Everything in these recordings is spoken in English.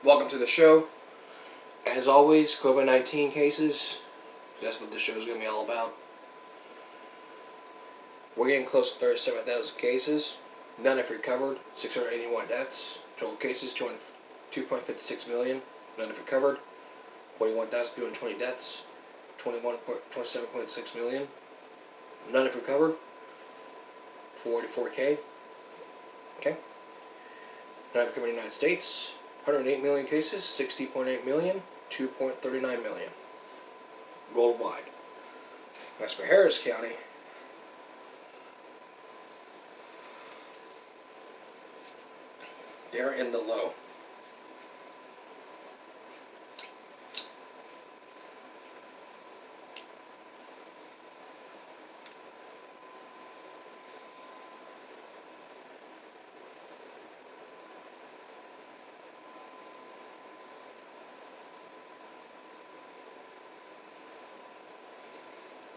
Welcome to the show. As always, COVID-19 cases. That's what the show is going to be all about. We're getting close to 37,000 cases. None have recovered. 681 deaths. Total cases 2.56 million. None have recovered. 41,220 deaths. 27.6 million. None have recovered. 44K. Okay. None have recovered in the United States. 108 million cases. 60.8 million. 2.39 million. Worldwide. As for Harris County, they're in the low.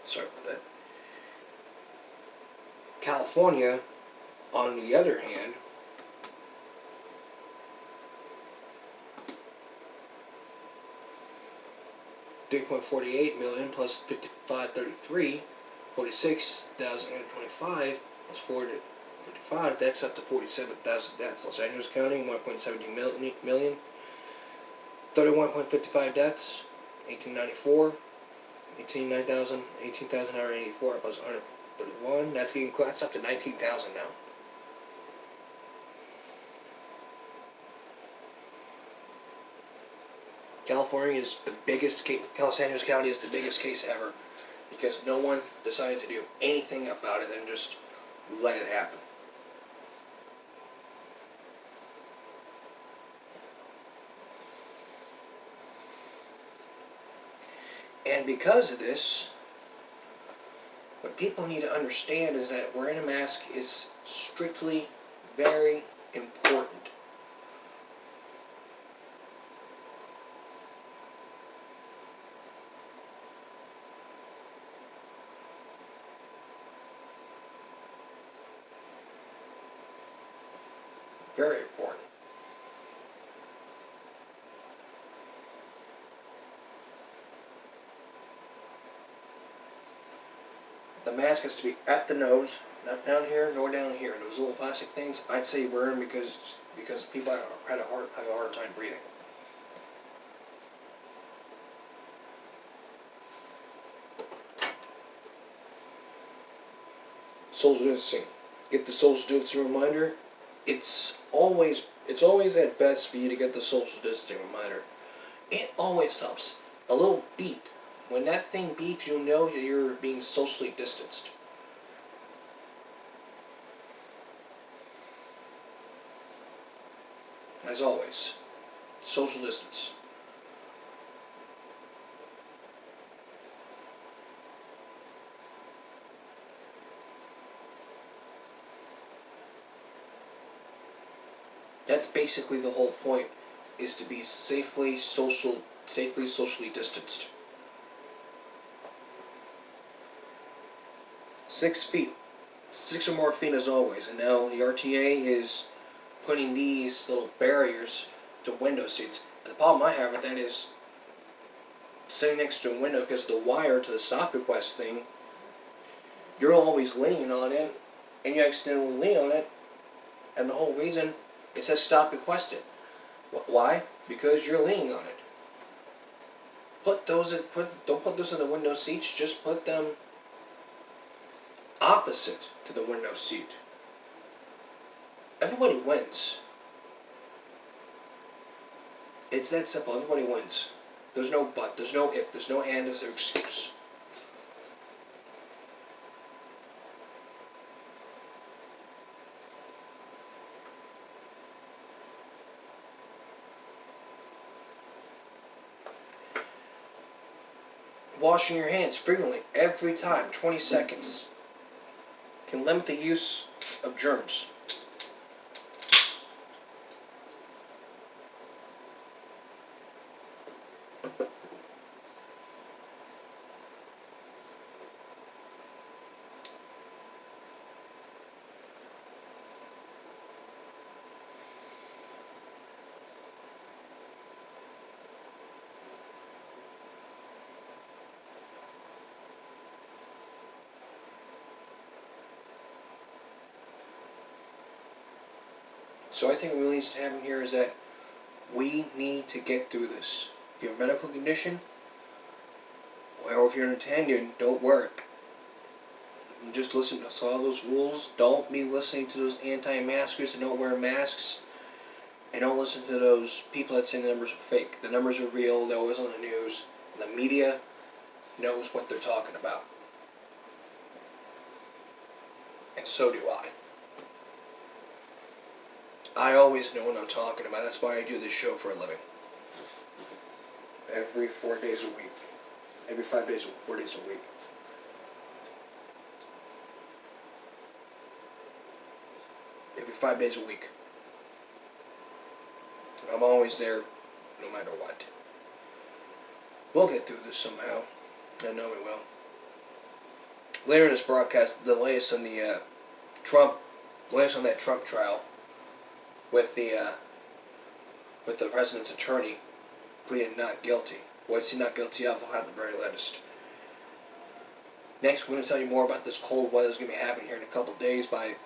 Sorry about that. California, on the other hand, $3.48 million plus 5533, 46,025 plus 455. That's up to 47,000 deaths. Los Angeles County 1.17 million, 31.55 deaths, 1894. 18,984 plus 131. That's up to 19,000 now. California is the biggest case. Los Angeles County is the biggest case ever because no one decided to do anything about it and just let it happen. And because of this, what people need to understand is that wearing a mask is strictly very important. Very important. The mask has to be at the nose, not down here nor down here. Those little plastic things, I'd say wear them because people have a hard time breathing. Social distancing. Get the social distancing reminder. It's always at best for you to get the social distancing reminder. It always helps. A little beep. When that thing beeps, you know that you're being socially distanced. As always, social distance. That's basically the whole point, is to be safely socially distanced. 6 feet. 6 or more feet as always. And now the RTA is putting these little barriers to window seats. And the problem I have with that is sitting next to a window, because the wire to the stop request thing, you're always leaning on it, and you accidentally lean on it, and the whole reason it says stop requested. Why? Because you're leaning on it. Don't put those in the window seats, just put them opposite to the window seat. Everybody wins. It's that simple. Everybody wins. There's no but, there's no if, there's no and, there's no excuse. Washing your hands frequently, every time, 20 seconds, can limit the use of germs. So I think what really needs to happen here is that we need to get through this. If you have a medical condition, or if you're intended, don't work. You just listen to all those rules. Don't be listening to those anti-maskers that don't wear masks. And don't listen to those people that say the numbers are fake. The numbers are real. They're always on the news. The media knows what they're talking about. And so do I. I always know what I'm talking about. That's why I do this show for a living. Every 4 days a week. Every 5 days, 4 days a week. Every 5 days a week. I'm always there, no matter what. We'll get through this somehow. I know we will. Later in this broadcast, the latest on the latest on that Trump trial, with the president's attorney pleaded not guilty. What's he not guilty of? We'll have the very latest. Next, we're going to tell you more about this cold weather that's going to be happening here in a couple of days by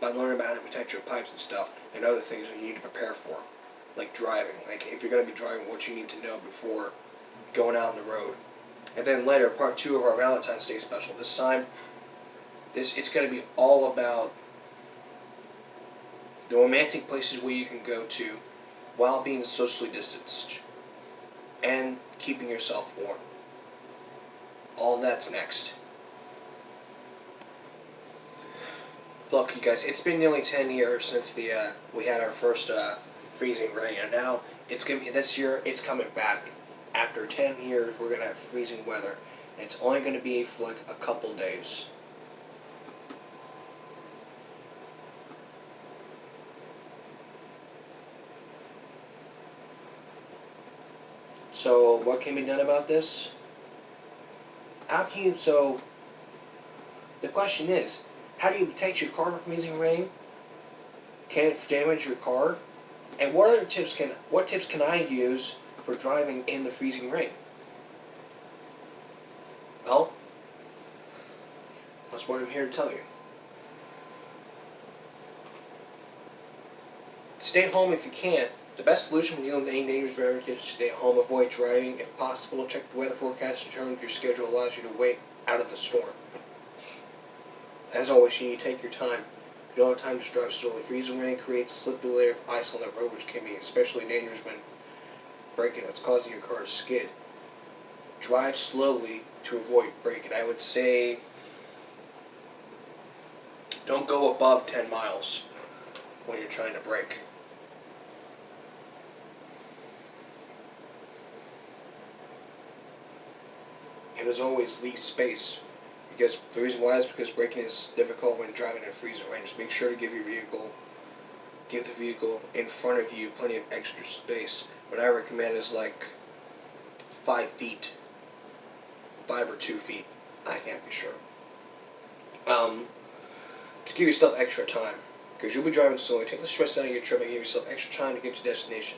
learning about how to protect your pipes and stuff, and other things that you need to prepare for, like driving. Like if you're going to be driving, what you need to know before going out on the road. And then later, part 2 of our Valentine's Day special. This time, it's going to be all about the romantic places where you can go to while being socially distanced and keeping yourself warm. All that's next. Look, you guys, it's been nearly 10 years since we had our first freezing rain, and now it's gonna be this year. It's coming back. After 10 years, we're gonna have freezing weather, and it's only gonna be for like a couple days. So, what can be done about this? The question is, how do you protect your car from freezing rain? Can it damage your car? And what tips can I use for driving in the freezing rain? Well, that's what I'm here to tell you. Stay at home if you can. The best solution when dealing with any dangerous driving is to stay at home, avoid driving. If possible, check the weather forecast to determine if your schedule allows you to wait out of the storm. As always, you need to take your time. If you don't have time to drive slowly. Freezing rain creates a slippery layer of ice on the road, which can be especially dangerous when braking. It's causing your car to skid. Drive slowly to avoid braking. I would say don't go above 10 miles when you're trying to brake. And as always, leave space. Because the reason why is because braking is difficult when driving in freezing rain. Just make sure to give the vehicle in front of you plenty of extra space. What I recommend is like 5 feet, 5 or 2 feet. I can't be sure. To give yourself extra time, because you'll be driving slowly. Take the stress out of your trip and give yourself extra time to get to your destination.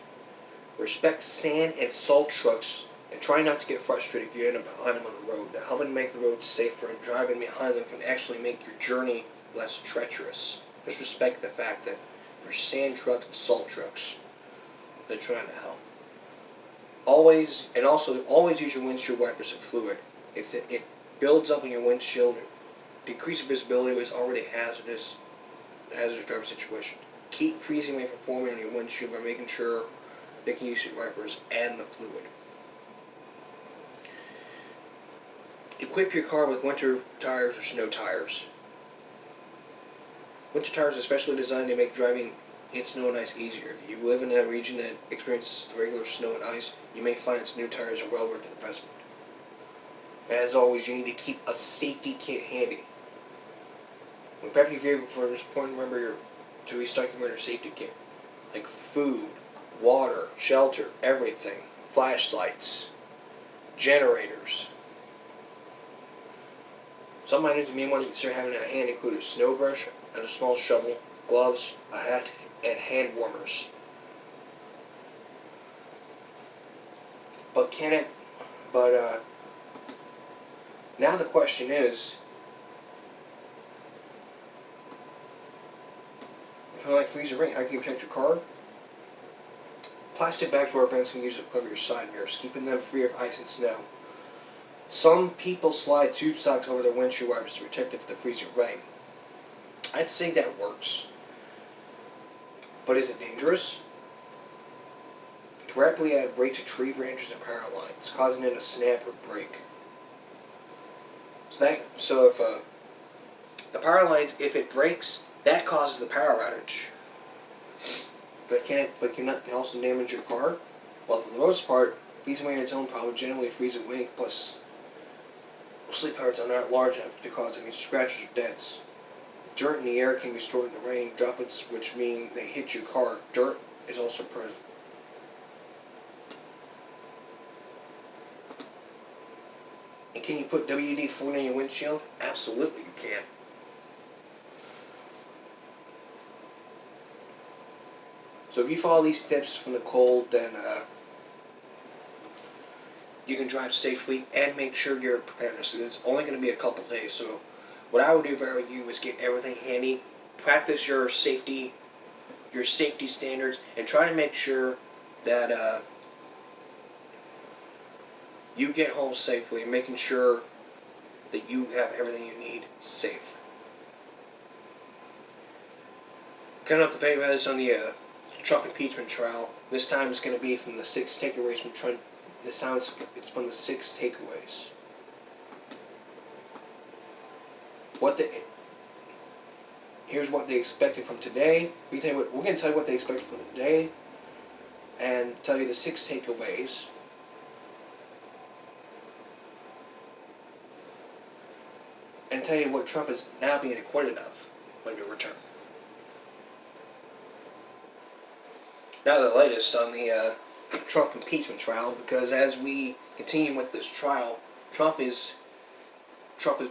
Respect sand and salt trucks. And try not to get frustrated if you end up behind them on the road. Now, helping make the road safer and driving behind them can actually make your journey less treacherous. Just respect the fact that there's sand trucks and salt trucks. They're trying to help. Always use your windshield wipers and fluid. It builds up in your windshield. Decrease visibility is already a hazardous driving situation. Keep freezing rain from forming on your windshield by making sure they can use your wipers and the fluid. Equip your car with winter tires or snow tires. Winter tires are specially designed to make driving in snow and ice easier. If you live in a region that experiences regular snow and ice, you may find its new tires are well worth the investment. As always, you need to keep a safety kit handy. When prepping your vehicle for this point, remember to restock your winter safety kit. Like food, water, shelter, everything. Flashlights, generators. Some items you may want to consider having at hand include a snow brush and a small shovel, gloves, a hat, and hand warmers. Now the question is, If you like freezing rain, how can you protect your car? Plastic bags or rubber bands can use to cover your side mirrors, keeping them free of ice and snow. Some people slide tube socks over their windshield wipers to protect it from the freezing rain. I'd say that works. But is it dangerous? Directly add weight to tree branches and power lines, causing them to snap or break. So if the power lines, if it breaks, that causes the power outage. But can also damage your car. Well, for the most part, freezing rain on its own probably generally freezing rain. Plus, sleep patterns are not large enough to cause any scratches or dents. Dirt in the air can be stored in the rain. Droplets, which mean they hit your car. Dirt is also present. And can you put WD-40 on your windshield? Absolutely, you can. So if you follow these tips from the cold, then you can drive safely and make sure you're prepared. So it's only going to be a couple days. So what I would do if I were you is get everything handy, practice your safety standards, and try to make sure that you get home safely, and making sure that you have everything you need safe. Coming up, the favorite is on the Trump impeachment trial. This time it's going to be from the 6 takeaways from Trump. This time it's from the 6 takeaways. Here's what they expected from today. We're going to tell you what they expected from today, and tell you the 6 takeaways. And tell you what Trump is now being acquitted of when we return. Now the latest on the Trump impeachment trial, because as we continue with this trial, Trump is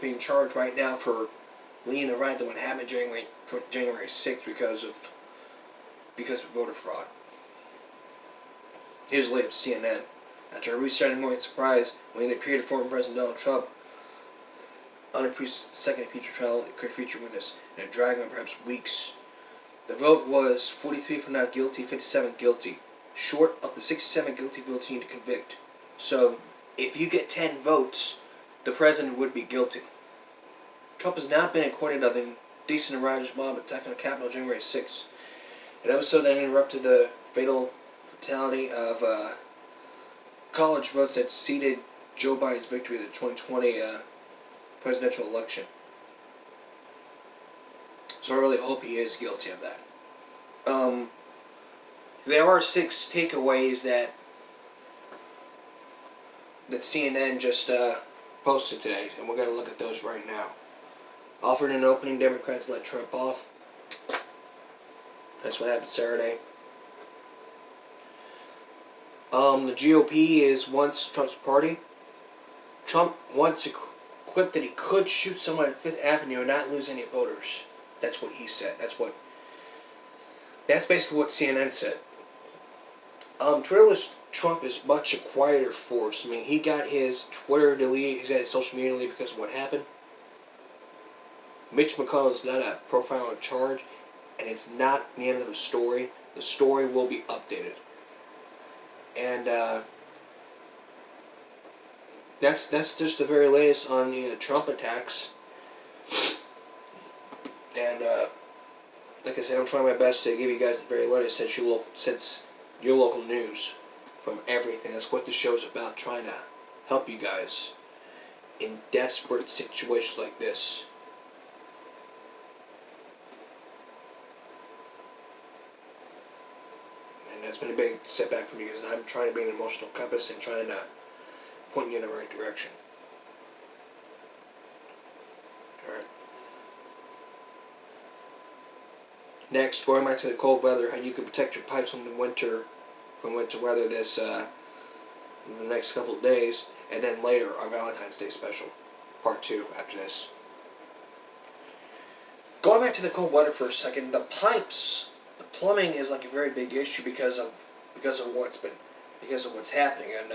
being charged right now for leading the right that what happened January 6th because of voter fraud. Here's the latest CNN. After a restarting morning surprise, when it appeared former President Donald Trump on a second impeachment trial, it could feature witness and a drag on perhaps weeks. The vote was 43 for not guilty, 57 guilty, short of the 67 guilty votes needed to convict. So, if you get 10 votes, the president would be guilty. Trump has not been acquitted of indecent and riotous mob attack on the Capitol January 6th. An episode that interrupted the fatal fatality of college votes that seeded Joe Biden's victory in the 2020 presidential election. So I really hope he is guilty of that. There are 6 takeaways that CNN just posted today, and we're going to look at those right now. Offered an opening, Democrats let Trump off. That's what happened Saturday. The GOP is once Trump's party. Trump once equipped that he could shoot someone at 5th Avenue and not lose any voters. That's what he said. That's basically what CNN said. Twitterless Trump is much a quieter force. I mean, he got his Twitter deleted, he's got his social media deleted because of what happened. Mitch McConnell is not a profile in charge, and it's not the end of the story. The story will be updated. And that's just the very latest on the Trump attacks. And like I said, I'm trying my best to give you guys the very latest since your local news from everything. That's what the show's about, trying to help you guys in desperate situations like this. And that's been a big setback for me because I'm trying to be an emotional compass and trying to point you in the right direction. Alright. Next, going back to the cold weather, how you can protect your pipes from winter weather this in the next couple of days, and then later our Valentine's Day special, part 2 after this. Going back to the cold weather for a second, the pipes, the plumbing is like a very big issue because of what's happening, and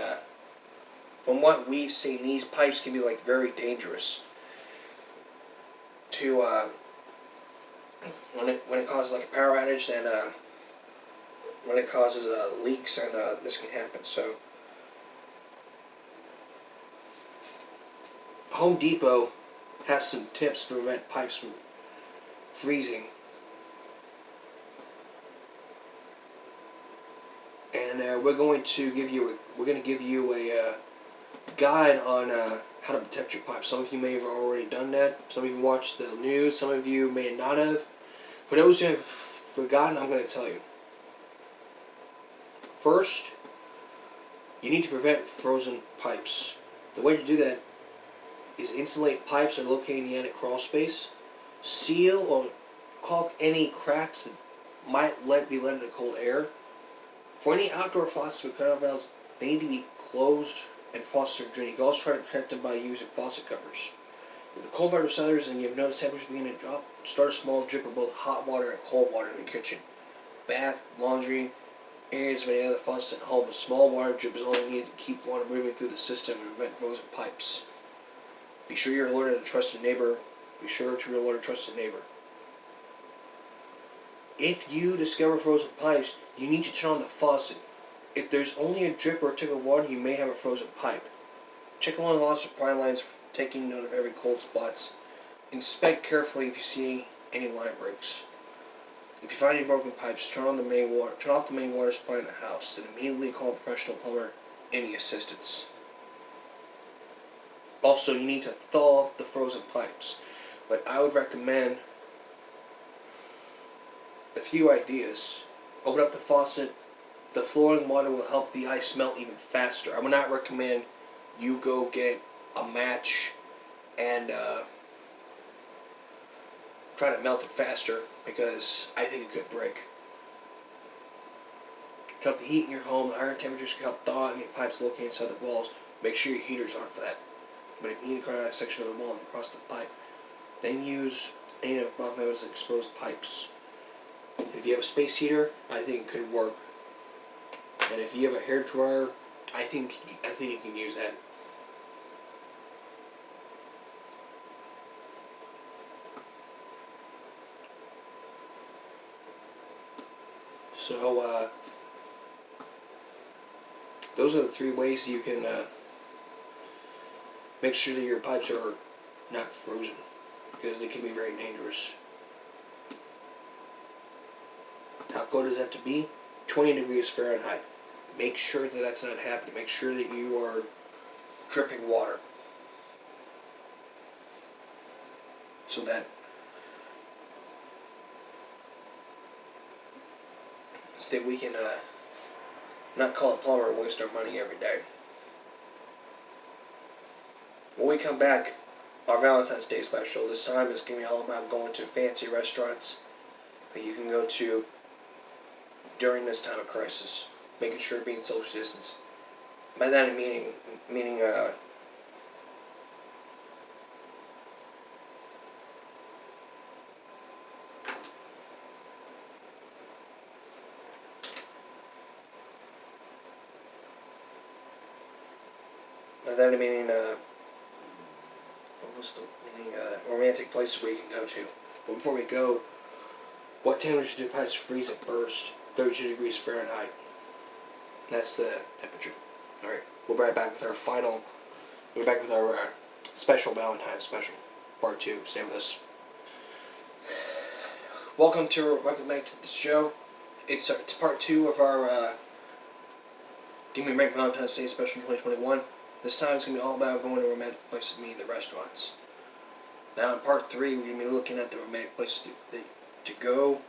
from what we've seen, these pipes can be like very dangerous to when it causes like a power outage, then when it causes leaks, and this can happen. So Home Depot has some tips to prevent pipes from freezing, and we're going to give you a guide on how to protect your pipes. Some of you may have already done that. Some of you watched the news. Some of you may not have. For those who have forgotten, I'm going to tell you. First, you need to prevent frozen pipes. The way to do that is insulate pipes that are located in the attic crawl space. Seal or caulk any cracks that might be let into cold air. For any outdoor faucets with cutoff valves, they need to be closed and faucets are drained. You can also try to protect them by using faucet covers. If the cold water settles and you have noticed temperatures beginning to drop, start a small drip of both hot water and cold water in the kitchen. Bath, laundry, areas of any other faucet at home. A small water drip is all you need to keep water moving through the system and prevent frozen pipes. Be sure you're alerted a trusted neighbor. If you discover frozen pipes, you need to turn on the faucet. If there's only a drip or a tick of water, you may have a frozen pipe. Check along the supply lines, taking note of every cold spots. Inspect carefully if you see any line breaks. If you find any broken pipes, turn off the main water supply in the house, and immediately call a professional plumber. Any assistance. Also, you need to thaw the frozen pipes. But I would recommend a few ideas. Open up the faucet. The flowing water will help the ice melt even faster. I would not recommend you go get a match and try to melt it faster, because I think it could break. Turn up the heat in your home. The higher temperatures can help thaw any pipes located inside the walls. Make sure your heater's on for that. But if you need to cut out a section of the wall and across the pipe, then use any of above members exposed pipes. If you have a space heater, I think it could work. And if you have a hair dryer, I think you can use that. So those are the 3 ways you can make sure that your pipes are not frozen, because they can be very dangerous. How cold does that have to be? 20 degrees Fahrenheit. Make sure that that's not happening. Make sure that you are dripping water, so that we can not call a plumber and waste our money every day. When we come back, our Valentine's Day special this time is going to be all about going to fancy restaurants that you can go to during this time of crisis, making sure being social distance. By that I'm meaning romantic places where you can go to. But before we go, what temperature do pipes freeze at burst? 32 degrees Fahrenheit. That's the temperature. Alright, we'll be right back with our special Valentine's special, part 2. Stay with us. Welcome back to the show. It's part 2 of our Give Me a Break Valentine's Day special 2021. This time it's going to be all about going to romantic places, meaning the restaurants. Now in part 3, we're going to be looking at the romantic places to go.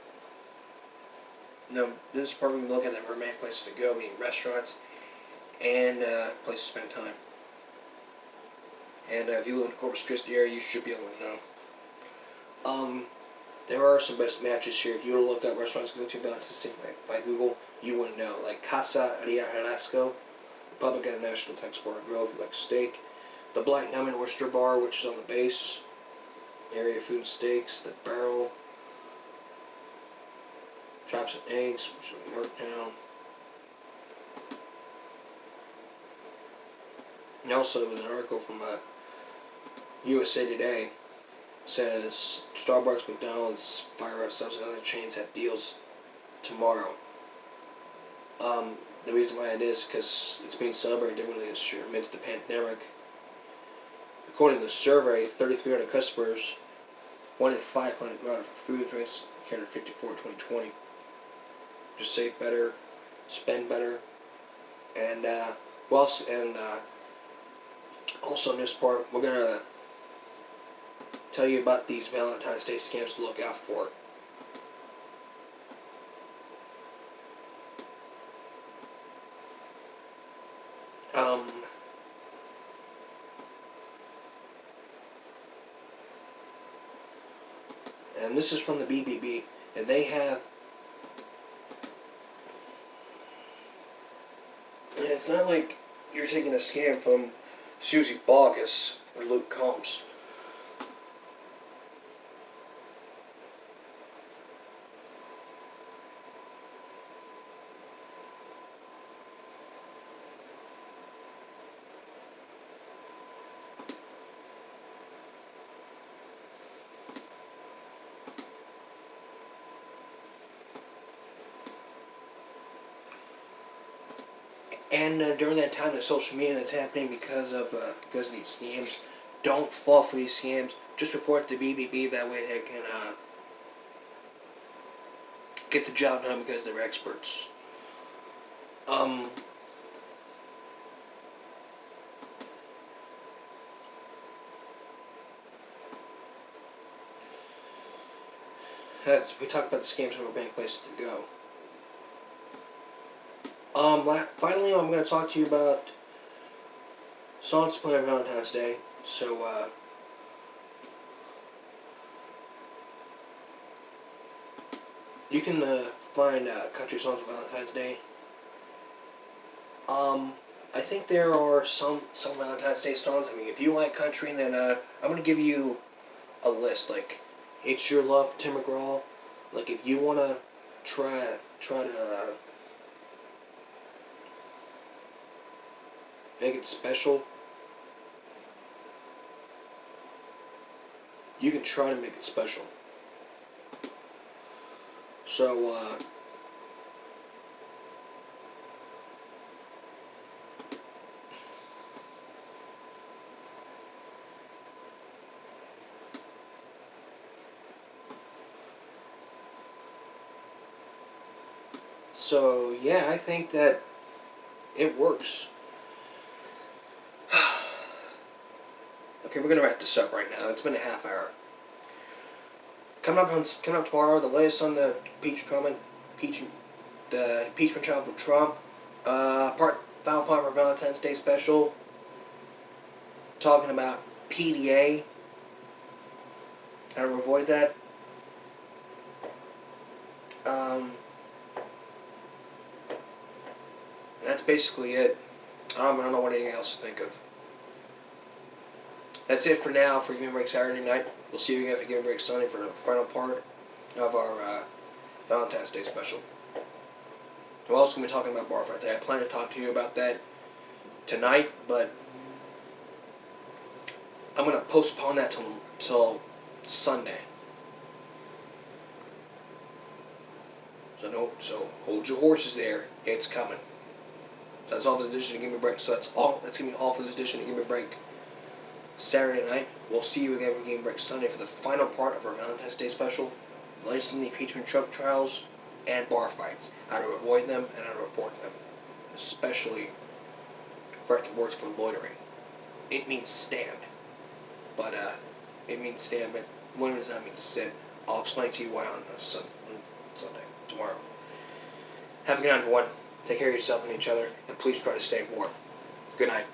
No, this is part we're going to look at the romantic places to go, meaning restaurants and places to spend time. And if you live in the Corpus Christi area, you should be able to know. There are some best matches here. If you were to look up restaurants to go to by Google, you wouldn't know. Like Casa Ria Velasco, Republic at National Texport Grove, if you like steak. The Black Diamond Oyster Bar, which is on the base. Area Food Steaks, The Barrel. Chops and Eggs, which is in Yorktown. And also, there was an article from USA Today says Starbucks, McDonald's, fire up subs, and other chains have deals tomorrow. The reason why it is because it's being celebrated differently this year amidst the pandemic. According to the survey, 3,300 customers, 1 in 5 plan to go out for food, drinks, 354 in 2020. Just save better, spend better, and also in this part, we're gonna tell you about these Valentine's Day scams to look out for. And this is from the BBB, and they have. And it's not like you're taking a scam from Susie Bogus or Luke Combs. And during that time, the social media that's happening because of these scams, don't fall for these scams. Just report the BBB. That way they can get the job done because they're experts. We talked about the scams and bank places to go. Finally, I'm going to talk to you about songs to play on Valentine's Day. So, you can find country songs for Valentine's Day. I think there are some Valentine's Day songs. I mean, if you like country, then I'm going to give you a list. Like, It's Your Love, Tim McGraw. Like, if you want to try to make it special, you can try to make it special. So, yeah, I think that it works. Okay, we're gonna wrap this up right now. It's been a half hour. Coming up tomorrow, the latest on the impeachment trial for Trump. Final part of our Valentine's Day special. Talking about PDA. How to avoid that. That's basically it. I don't know what anything else to think of. That's it for now for Give Me a Break Saturday night. We'll see you again for Give Me a Break Sunday for the final part of our Valentine's Day special. We're also going to be talking about bar fights. I had planned to talk to you about that tonight, but I'm going to postpone that till Sunday. So hold your horses there. It's coming. That's all for this edition of Give Me a Break. So that's going to be all for this edition of Give Me a Break Saturday night. We'll see you again for Give Me a Break Sunday for the final part of our Valentine's Day special. The latest in the impeachment Trump trials and bar fights. How to avoid them and how to report them. Especially correct words for loitering. It means stand. But loitering does not mean sit. I'll explain to you why on Sunday, tomorrow. Have a good night, everyone. Take care of yourself and each other, and please try to stay warm. Good night.